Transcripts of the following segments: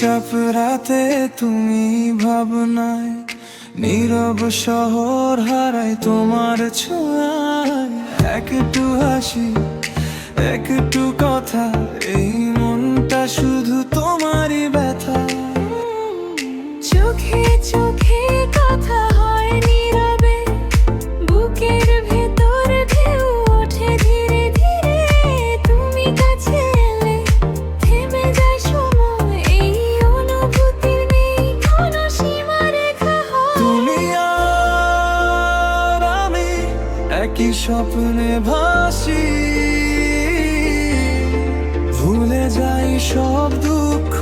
চুপচাপ রাতে তুমি ভাবনায়, নীরব শহর হারায় তোমার ছোঁয়ায়। একটু হাসি, একটু কথা, এই মনটা শুধু তোমারই ব্যথা। চোখে চোখে কথা হয় নীরবে, বুকের ভেতর ঢেউ ওঠে ধীরে ধীরে। তুমি কাছে এলে থেমে যায় সময়, এই অনুভূতির নেই কোনো সীমারেখা। তুমি আর আমি একই স্বপ্নে ভাসি, ভুলে যাই সব দুঃখ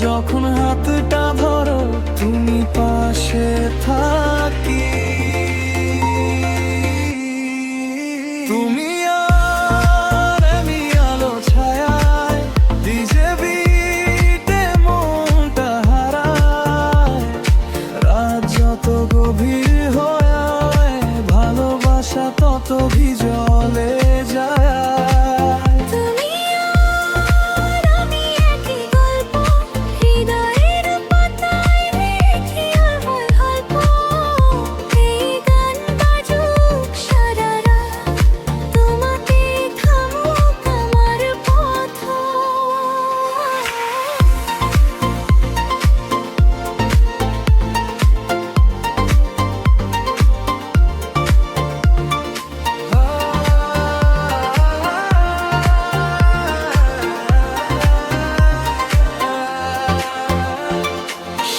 যখন হাতটা ধরো তুমি পাশে থাকি। তুমি আর আমি আলো ছায়ায়, ডিজে বিটে মনটা হারায়। রাত যত গভীর হয়, ভালোবাসা তত ভিজলে যায়। তুমি আর আমি একই গল্প, হৃদয়ের পাতায় লিখি আমার গল্প। এই গান বাজুক সারা রাত, তোমাকে থামুক আমার পথ।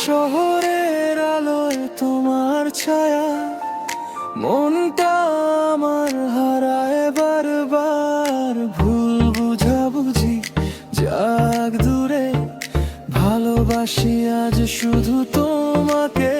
শহরের আলোয় তোমার ছায়া, মনটা আমার হারায় বারবার। ভুল বুঝাবুঝি যাক দূরে, ভালোবাসি আজ শুধু তোমাকে।